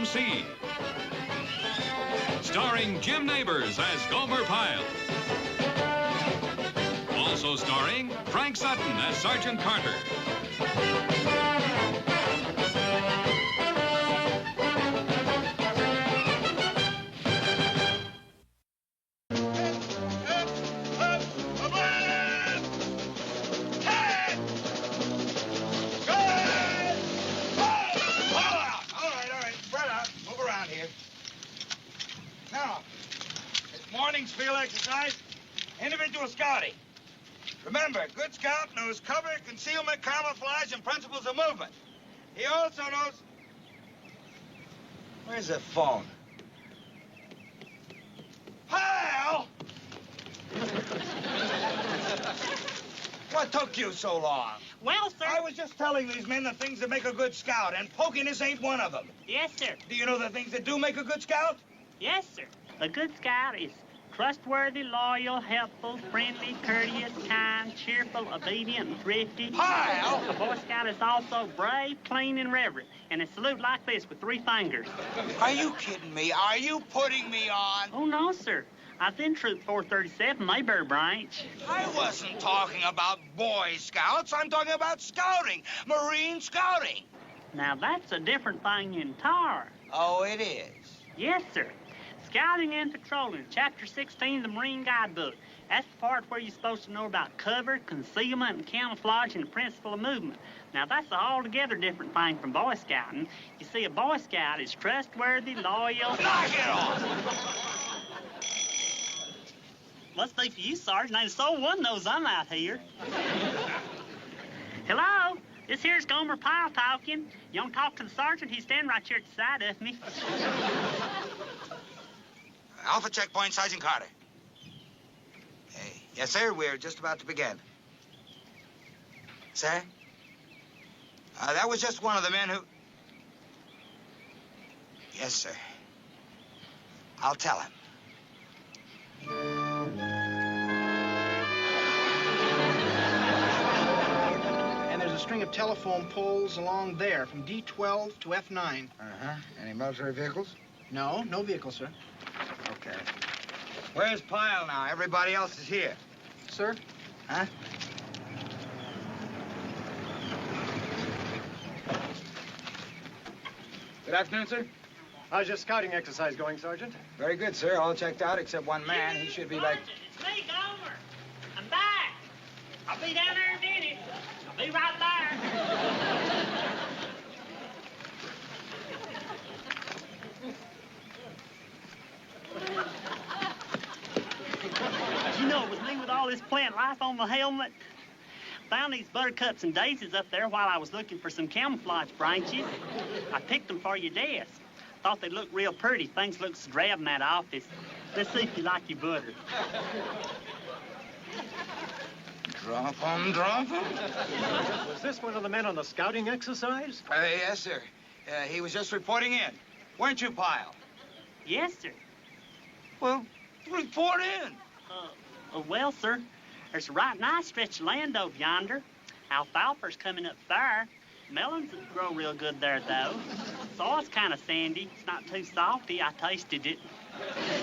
USMC. Starring Jim Neighbors as Gomer Pyle. Also starring Frank Sutton as Sergeant Carter. Morning's field exercise, individual scouting. Remember, good scout knows cover, concealment, camouflage, and principles of movement. He also knows... Where's the phone? Pyle! What took you so long? Well, sir... I was just telling these men the things that make a good scout, and pokiness ain't one of them. Yes, sir. Do you know the things that do make a good scout? Yes, sir. A good scout is trustworthy, loyal, helpful, friendly, courteous, kind, cheerful, obedient, and thrifty. Pyle! A Boy Scout is also brave, clean, and reverent, and a salute like this with 3 fingers. Are you kidding me? Are you putting me on? Oh, no, sir. I was in Troop 437, Mayberry Branch. I wasn't talking about Boy Scouts. I'm talking about scouting, Marine scouting. Now, that's a different thing entirely. Oh, it is? Yes, sir. Scouting and patrolling, Chapter 16 of the Marine Guidebook. That's the part where you're supposed to know about cover, concealment, and camouflage, and the principle of movement. Now, that's an altogether different thing from Boy Scouting. You see, a Boy Scout is trustworthy, loyal... Knock it off! Must be for you, Sergeant. Ain't a soul one knows I'm out here. Hello? This here's Gomer Pyle talking. You want to talk to the sergeant? He's standing right here at the side of me. Alpha checkpoint, Sergeant Carter. Hey, yes, sir, we're just about to begin. Sir? That was just one of the men who... Yes, sir. I'll tell him. And there's a string of telephone poles along there from D12 to F9. Uh-huh. Any military vehicles? No, no vehicle, sir. Okay. Where's Pyle now? Everybody else is here. Sir? Huh? Good afternoon, sir. How's your scouting exercise going, Sergeant? Very good, sir. All checked out except one man. He should be like... It's me, Gomer. I'm back. I'll be down there in a minute. I'll be right there. You know, it was me with all this plant life on my helmet. Found these buttercups and daisies up there while I was looking for some camouflage branches. I picked them for your desk. Thought they looked real pretty. Things look so drab in that office. Let's see if you like your butter. Drop 'em, drop 'em. Was this one of the men on the scouting exercise? Yes, sir. He was just reporting in. Weren't you, Pyle? Yes, sir. Well, report in. Well, sir, there's a right nice stretch of land over yonder. Alfalfa's coming up there. Melons grow real good there, though. Soil's kind of sandy. It's not too salty. I tasted it.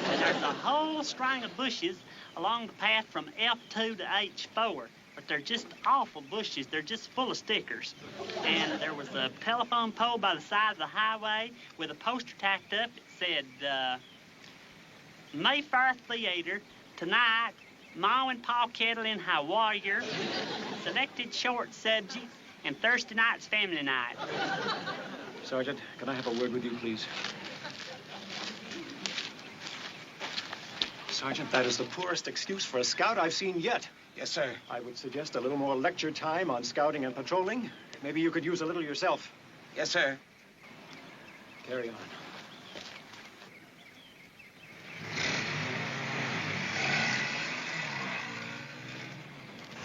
And there's a whole string of bushes along the path from F2 to H4. But they're just awful bushes. They're just full of stickers. And there was a telephone pole by the side of the highway with a poster tacked up. It said, Mayfair Theater, tonight, Ma and Pa Kettle in Hawaii, selected short subjects, and Thursday night's family night. Sergeant, can I have a word with you, please? Sergeant, that is the poorest excuse for a scout I've seen yet. Yes, sir. I would suggest a little more lecture time on scouting and patrolling. Maybe you could use a little yourself. Yes, sir. Carry on.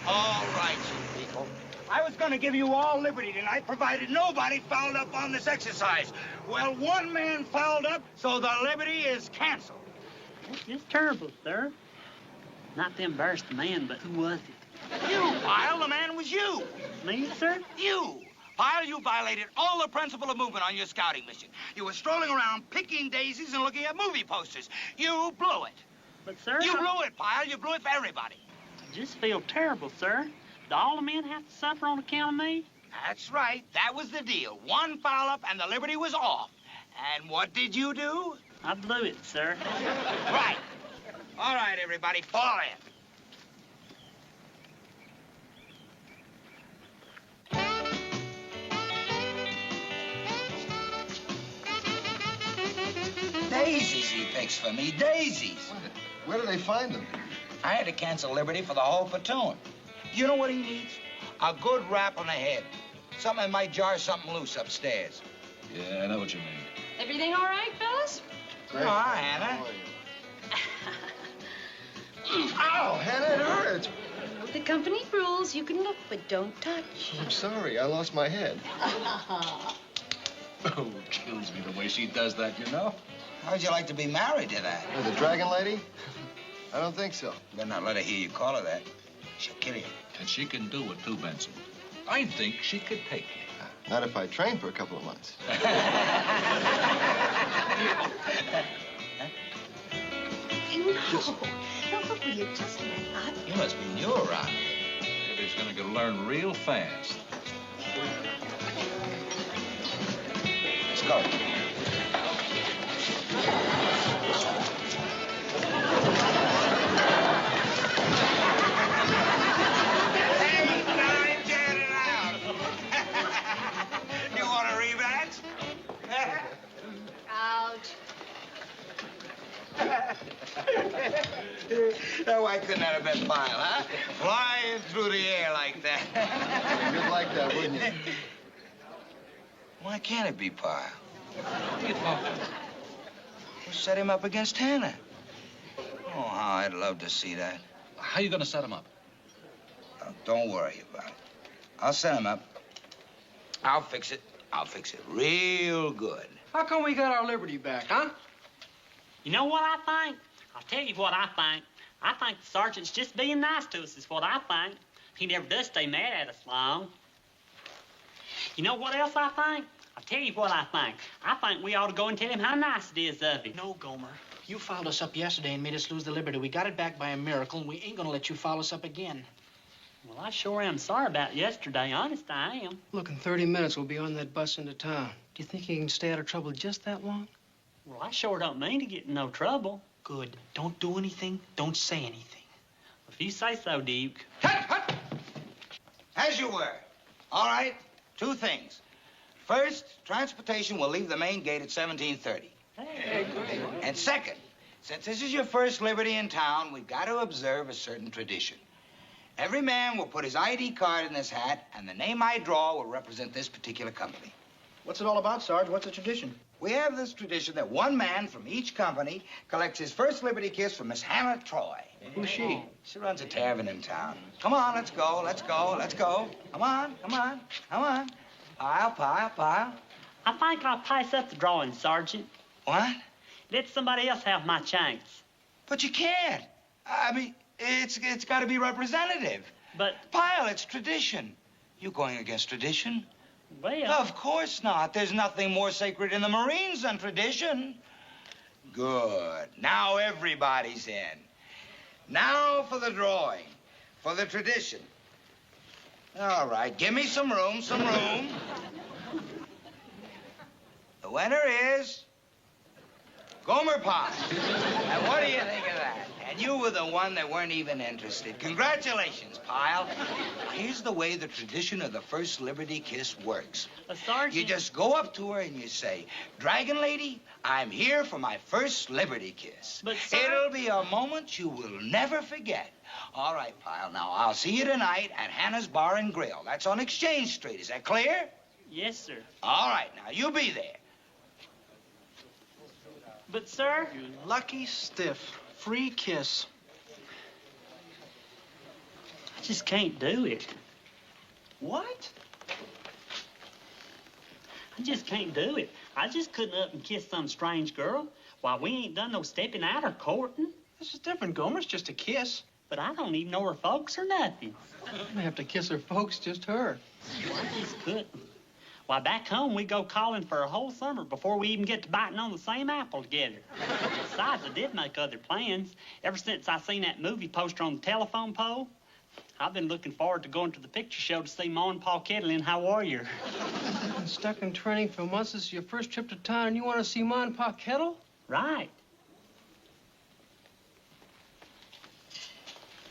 All right, you people. I was going to give you all liberty tonight, provided nobody fouled up on this exercise. Well, one man fouled up, so the liberty is canceled. It's terrible, sir. Not to embarrass the man, but who was it? You, Pyle. The man was you. Me, sir? You. Pyle, you violated all the principle of movement on your scouting mission. You were strolling around picking daisies and looking at movie posters. You blew it. But, sir... You blew it, Pyle. You blew it for everybody. I just feel terrible, sir. Do all the men have to suffer on account of me? That's right. That was the deal. One foul up and the Liberty was off. And what did you do? I blew it, sir. Right. All right, everybody, fall in. Daisies he picks for me, daisies. Where do they find them? I had to cancel Liberty for the whole platoon. You know what he needs? A good rap on the head. Something that might jar something loose upstairs. Yeah, I know what you mean. Everything all right, fellas? Great. Hi, Hannah. Ow, Hannah, it hurts. The company rules, you can look, but don't touch. I'm sorry, I lost my head. Oh, Oh, kills me the way she does that, you know? How'd you like to be married to that? The dragon lady? I don't think so. Better not let her hear you call her that. She'll kill you. And she can do it too, Benson. I think she could take you. Not if I train for a couple of months. No, will you just let up? You must be new around here. Baby's gonna learn real fast. Let's go. You want a rematch? Ouch. Now, why couldn't that have been Pyle, huh? Flying through the air like that. You'd like that, wouldn't you? Why can't it be Pyle? What are you talking about? We'll set him up against Hannah. Oh, how I'd love to see that. How you gonna set him up? Oh, don't worry about it. I'll set him up. I'll fix it. I'll fix it real good. How come we got our liberty back, huh? You know what I think? I'll tell you what I think. I think the sergeant's just being nice to us is what I think. He never does stay mad at us long. You know what else I think? I'll tell you what I think. I think we ought to go and tell him how nice it is of him. No, Gomer. You fouled us up yesterday and made us lose the liberty. We got it back by a miracle, and we ain't gonna let you foul us up again. Well, I sure am sorry about yesterday. Honest, I am. Look, in 30 minutes, we'll be on that bus into town. Do you think you can stay out of trouble just that long? Well, I sure don't mean to get in no trouble. Good. Don't do anything. Don't say anything. If you say so, Duke. Hut! As you were. All right, two things. First, transportation will leave the main gate at 17:30. Hey, great. And second, since this is your first liberty in town, we've got to observe a certain tradition. Every man will put his ID card in this hat, and the name I draw will represent this particular company. What's it all about, Sarge? What's the tradition? We have this tradition that one man from each company collects his first liberty kiss from Miss Hannah Troy. Who's she? She runs a tavern in town. Come on, let's go, let's go, let's go. Come on, come on, come on. Pyle. I think I'll pass up the drawing, Sergeant. What? Let somebody else have my chance. But you can't. I mean, it's got to be representative. But, Pyle, it's tradition. You going against tradition? well... Of course not. There's nothing more sacred in the Marines than tradition. Good. Now everybody's in. Now for the drawing, for the tradition. All right, give me some room, The winner is Gomer Pyle. And what do you think of that? And you were the one that weren't even interested. Congratulations, Pyle. Here's the way the tradition of the first liberty kiss works. Sergeant... You just go up to her and you say, Dragon Lady, I'm here for my first liberty kiss. But, sir... It'll be a moment you will never forget. All right, Pyle, now I'll see you tonight at Hannah's Bar and Grill. That's on Exchange Street. Is that clear? Yes, sir. All right, now you be there. But, sir... You lucky stiff. Free kiss. I just can't do it. What? I just can't do it. I just couldn't up and kiss some strange girl. Why, we ain't done no stepping out or courting. This is different, Gomer. It's just a kiss. But I don't even know her folks or nothing. You don't have to kiss her folks, just her. I just couldn't. Why, back home, we go calling for a whole summer before we even get to biting on the same apple together. Besides, I did make other plans. Ever since I seen that movie poster on the telephone pole, I've been looking forward to going to the picture show to see Ma and Pa Kettle in How Are You? Been stuck in training for months. This is your first trip to town, and you want to see Ma and Pa Kettle? Right.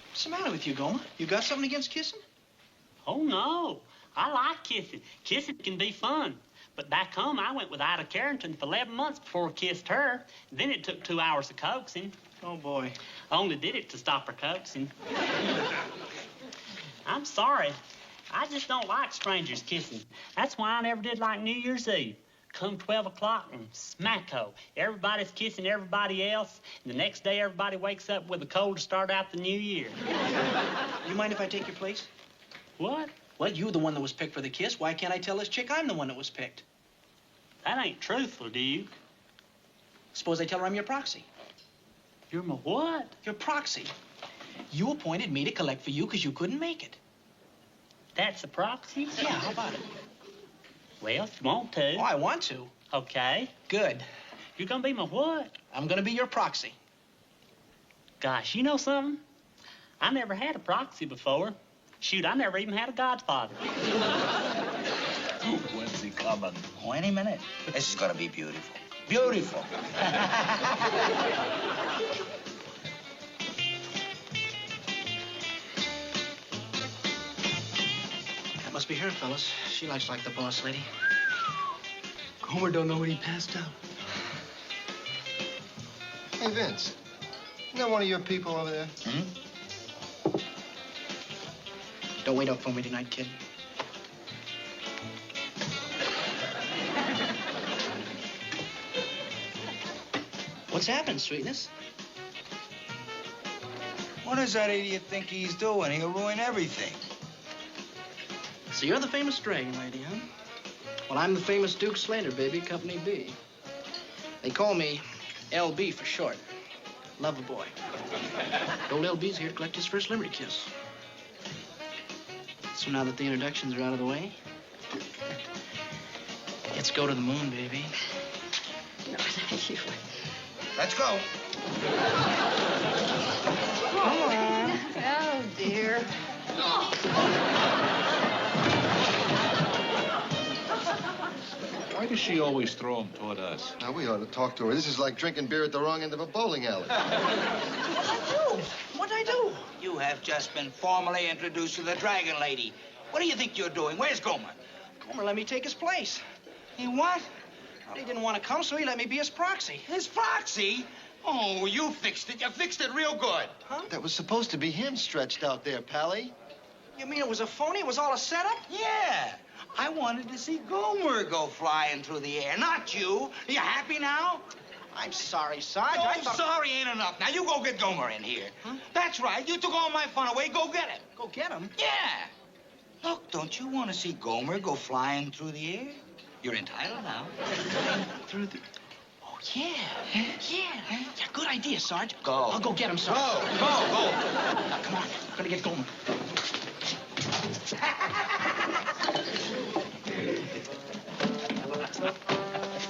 What's the matter with you, Gomer? You got something against kissing? Oh, no. I like kissing. Kissing can be fun. But back home, I went with Ida Carrington for 11 months before I kissed her. Then it took 2 hours of coaxing. Oh, boy. I only did it to stop her coaxing. I'm sorry. I just don't like strangers kissing. That's why I never did like New Year's Eve. Come 12 o'clock and smack-o. Everybody's kissing everybody else, and the next day everybody wakes up with a cold to start out the new year. You mind if I take your place? What? Well, you were the one that was picked for the kiss. Why can't I tell this chick I'm the one that was picked? That ain't truthful, Duke. Suppose I tell her I'm your proxy. You're my what? Your proxy. You appointed me to collect for you because you couldn't make it. That's a proxy? Yeah, how about it? Well, if you want to. Oh, I want to. Okay. Good. You're gonna be my what? I'm gonna be your proxy. Gosh, you know something? I never had a proxy before. Shoot, I never even had a godfather. When's he coming? Oh, any minute. This is gonna be beautiful. Beautiful. That must be her, fellas. She likes like the boss lady. Gomer don't know when he passed out. Hey, Vince. Isn't that one of your people over there? Don't wait up for me tonight, kid. What's happened, sweetness? What does that idiot think he's doing? He'll ruin everything. So you're the famous dragon lady, huh? Well, I'm the famous Duke Slater, baby, Company B. They call me LB for short. Lover boy. Old LB's here to collect his first Liberty kiss. So now that the introductions are out of the way, let's go to the moon, baby. No, thank you. Let's go. Oh, dear. Why does she always throw him toward us? Now, we ought to talk to her. This is like drinking beer at the wrong end of a bowling alley. What'd I do? You have just been formally introduced to the Dragon Lady. What do you think you're doing? Where's Gomer? Gomer let me take his place. He what? Well, he didn't want to come, so he let me be his proxy. His proxy? Oh, you fixed it. You fixed it real good. Huh? That was supposed to be him stretched out there, Pally. You mean it was a phony? It was all a setup? Yeah. I wanted to see Gomer go flying through the air, not you. Are you happy now? I'm sorry, Sarge. No, I thought... sorry ain't enough. Now, you go get Gomer in here. Huh? That's right. You took all my fun away. Go get him. Go get him? Yeah. Look, don't you want to see Gomer go flying through the air? You're entitled now. Through the... Oh, yeah. Yeah, good idea, Sarge. Go. I'll go get him, Sarge. Go. Now, come on. I'm gonna get Gomer.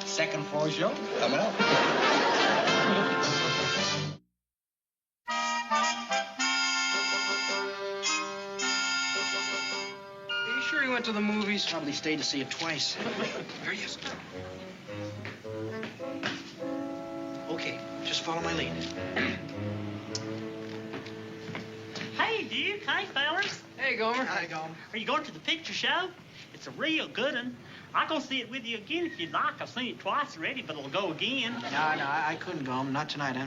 Second floor show coming up. Are you sure he went to the movies? Probably stayed to see it twice. There he is. Okay, just follow my lead. Hey, Duke. Hey, fellas. Hey, Gomer. Hi, Gomer. Are you going to the picture show? It's a real good one. I'll go see it with you again if you'd like. I've seen it twice already, but it'll go again. No, I couldn't go. Not tonight.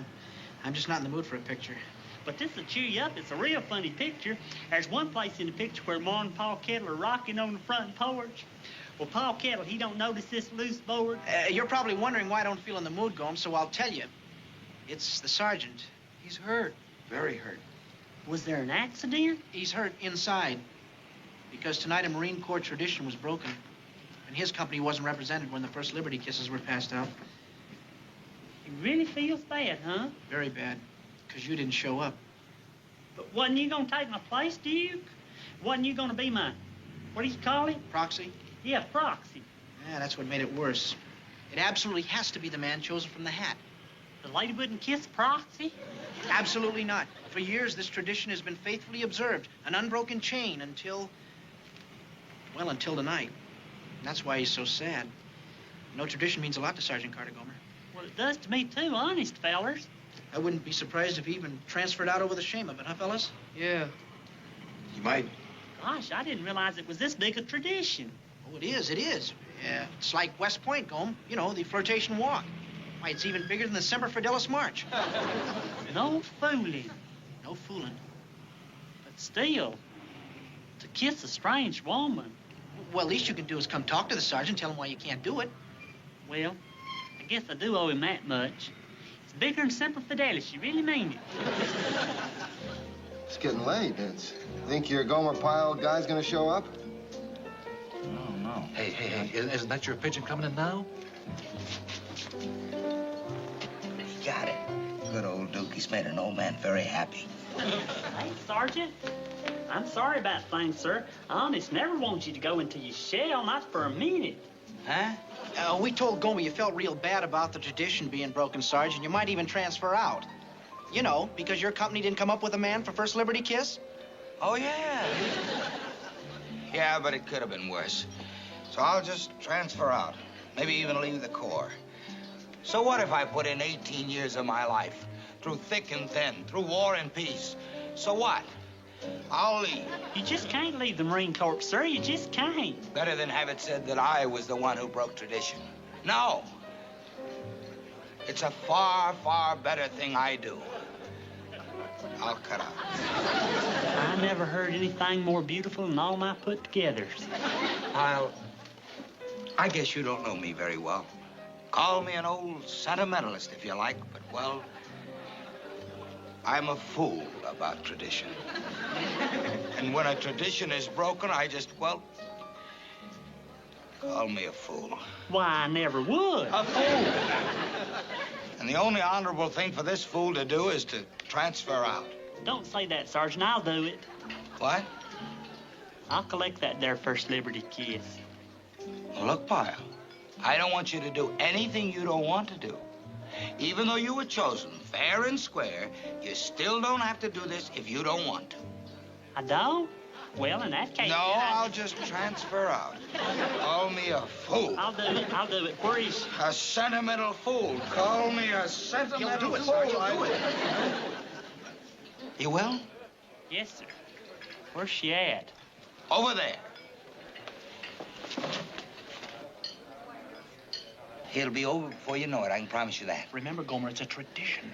I'm just not in the mood for a picture. But this will cheer you up. It's a real funny picture. There's one place in the picture where Ma and Pa Kettle are rocking on the front porch. Well, Pa Kettle, he don't notice this loose board. You're probably wondering why I don't feel in the mood, Gomes, so I'll tell you. It's the sergeant. He's hurt. Very hurt. Was there an accident? He's hurt inside. Because tonight a Marine Corps tradition was broken. And his company wasn't represented when the first Liberty kisses were passed out. He really feels bad, huh? Very bad. Because you didn't show up. But wasn't you gonna take my place, Duke? Wasn't you gonna be my, what do you call it? Proxy? Yeah, Proxy. Yeah, that's what made it worse. It absolutely has to be the man chosen from the hat. The lady wouldn't kiss Proxy? Absolutely not. For years, this tradition has been faithfully observed, an unbroken chain until tonight. And that's why he's so sad. No tradition means a lot to Sergeant Carter, Gomer. Well, it does to me, too, honest, fellers. I wouldn't be surprised if he even transferred out over the shame of it, huh, fellas? Yeah. You might. Gosh, I didn't realize it was this big a tradition. Oh, it is. Yeah, it's like West Point, Gome. You know, the flirtation walk. Why, it's even bigger than the Semper Fidelis March. No fooling. No fooling. But still, to kiss a strange woman. Well, least you can do is come talk to the sergeant, tell him why you can't do it. Well, I guess I do owe him that much. It's bigger than Semper Fidelis. You really mean it. It's getting late. Think your Gomer Pyle guy's gonna show up? No. Hey, isn't that your pigeon coming in now? He got it. Good old Duke. He's made an old man very happy. Hey, Sergeant. I'm sorry about things, sir. I honest never want you to go into your shell, not for a minute. Huh? We told Gomer you felt real bad about the tradition being broken, Sergeant. You might even transfer out. You know, because your company didn't come up with a man for First Liberty Kiss? Oh, yeah. Yeah, but it could have been worse. So I'll just transfer out. Maybe even leave the Corps. So what if I put in 18 years of my life? Through thick and thin, through war and peace. So what? I'll leave. You just can't leave the Marine Corps, sir. You just can't. Better than have it said that I was the one who broke tradition. No. It's a far, far better thing I do. I'll cut out. I never heard anything more beautiful than all my put-togethers. Pyle, I guess you don't know me very well. Call me an old sentimentalist if you like, but, well, I'm a fool about tradition. And when a tradition is broken, I just, well, call me a fool. Why, I never would. A fool. And the only honorable thing for this fool to do is to transfer out. Don't say that, Sergeant. I'll do it. What? I'll collect that there First Liberty kiss. Well, look, Pyle, I don't want you to do anything you don't want to do. Even though you were chosen fair and square, you still don't have to do this if you don't want to. I don't? Well, in that case... No, I'll just transfer out. Call me a fool. I'll do it. Where is... A sentimental fool. Call me a sentimental You'll do it, fool. Sergeant. Do it. You will? Yes, sir. Where's she at? Over there. It'll be over before you know it, I can promise you that. Remember, Gomer, it's a tradition.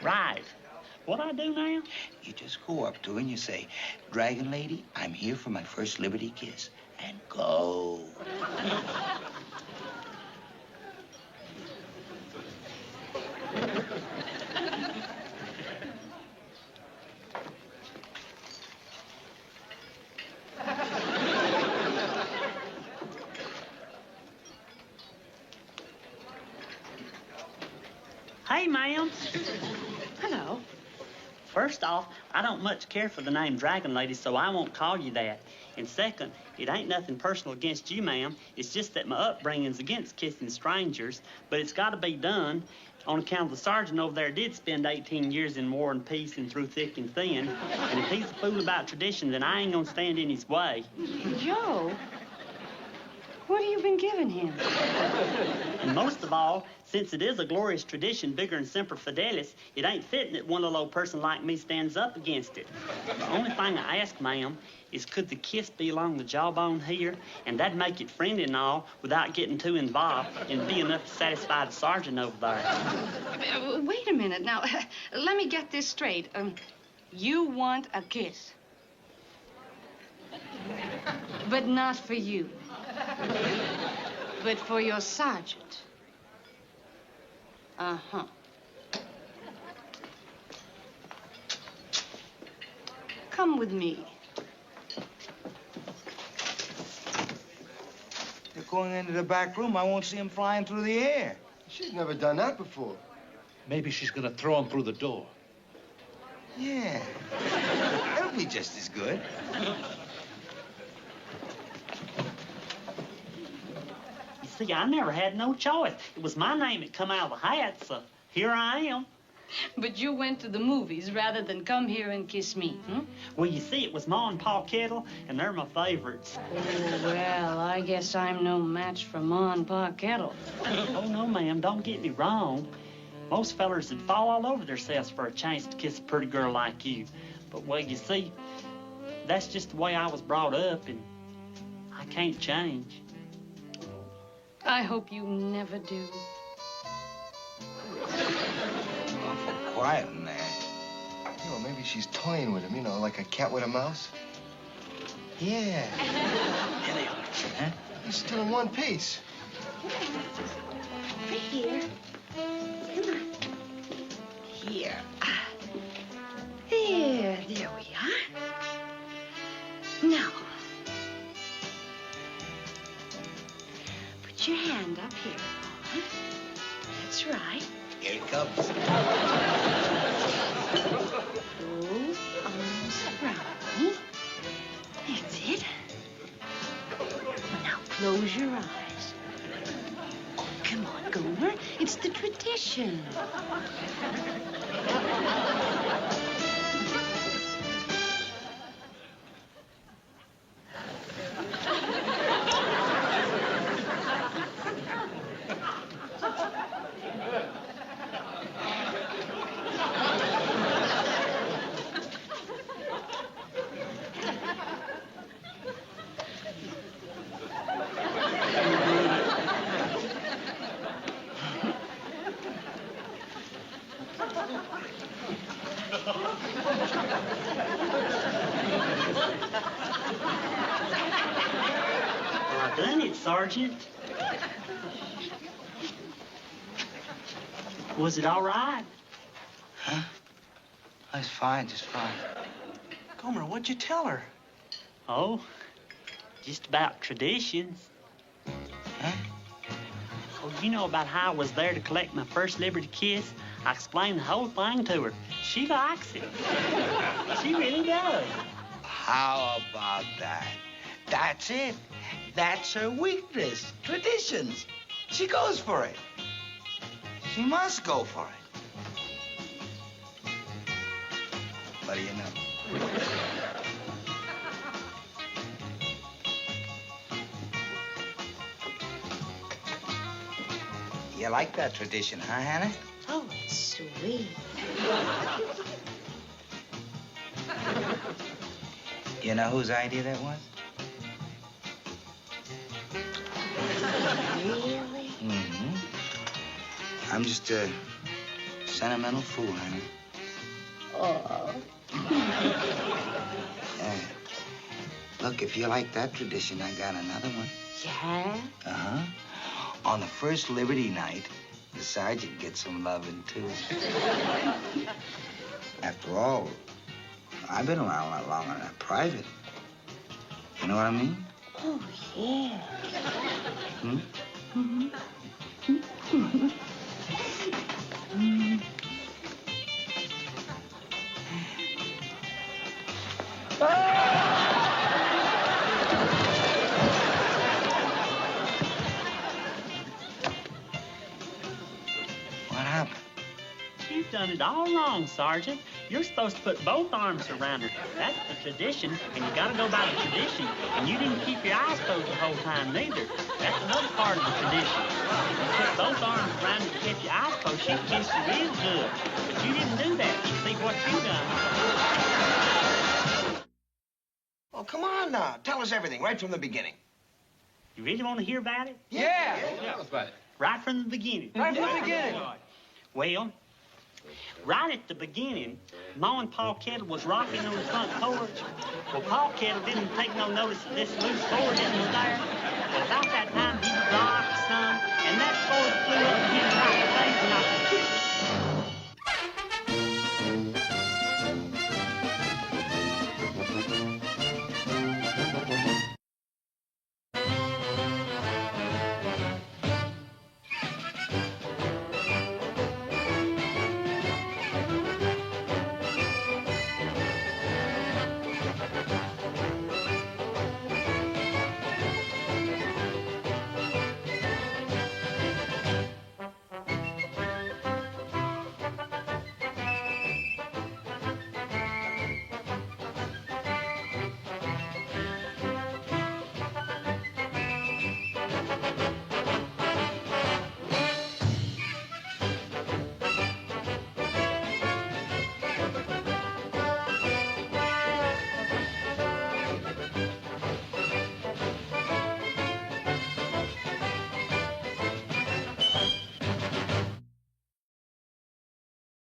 Right. What I do now? You just go up to her and you say, Dragon Lady, I'm here for my First Liberty Kiss. And go. Hey, ma'am. Hello. First off, I don't much care for the name Dragon Lady, so I won't call you that. And second, it ain't nothing personal against you, ma'am. It's just that my upbringing's against kissing strangers, but it's got to be done on account of the sergeant over there did spend 18 years in war and peace and through thick and thin. And if he's a fool about tradition, then I ain't gonna stand in his way. Joe, what have you been giving him? And most of all, since it is a glorious tradition bigger than Semper Fidelis, it ain't fitting that one little old person like me stands up against it. The only thing I ask, ma'am, is could the kiss be along the jawbone here? And that'd make it friendly and all without getting too involved and be enough to satisfy the sergeant over there. Wait a minute. Now, let me get this straight. You want a kiss. But not for you. But for your sergeant. Uh-huh. Come with me. They're going into the back room. I won't see him flying through the air. She's never done that before. Maybe she's gonna throw him through the door. Yeah. That'll be just as good. see, I never had no choice. It was my name that come out of the hat, so here I am. But you went to the movies rather than come here and kiss me, hmm? Well, you see, it was Ma and Pa Kettle, and they're my favorites. Oh, well, I guess I'm no match for Ma and Pa Kettle. Oh, no, ma'am, don't get me wrong. Most fellers would fall all over themselves for a chance to kiss a pretty girl like you. But, well, you see, that's just the way I was brought up, and I can't change. I hope you never do. Awful quiet in there. You know, maybe she's toying with him, you know, like a cat with a mouse. Yeah. Here they are. Huh? He's still in one piece. Over here. Come on. Here. There we are. Now, put your hand up here, Paula. That's right. Here it comes. Both arms around me. That's it. Now close your eyes. Come on, Gomer. It's the tradition. I done it, Sergeant. Was it all right? Huh? That's fine, just fine. Gomer, what'd you tell her? Oh, just about traditions. Huh? Oh, you know about how I was there to collect my first Liberty kiss? I explained the whole thing to her. She likes it. She really does. How about that? That's it. That's her weakness. Traditions. She goes for it. She must go for it. What do you know? You like that tradition, huh, Hannah? Oh, it's sweet. You know whose idea that was? Really? Mm-hmm. I'm just a sentimental fool, Hannah. Oh. Yeah. Look, if you like that tradition, I got another one. Yeah? Uh-huh. On the first Liberty night, the sergeant gets some loving, too. After all, I've been around a lot longer than a private. You know what I mean? Oh, yeah. Hmm? What happened? You've done it all wrong, Sergeant. You're supposed to put both arms around her. That's the tradition, and you gotta go by the tradition. And you didn't keep your eyes closed the whole time, neither. That's another part of the tradition. If you put both arms around her and kept your eyes closed, she'd kiss you real good. But you didn't do that. You see what you done. Oh, come on now. Tell us everything right from the beginning. You really want to hear about it? Yeah. Tell us about it. Right from the beginning. Right from the beginning. Well, right at the beginning, Ma and Pa Kettle was rocking on the front porch. Well, Pa Kettle didn't take no notice of this loose board that was there. Well, about that time, he rocked some, and that board flew up and hit him right in the face and knocked his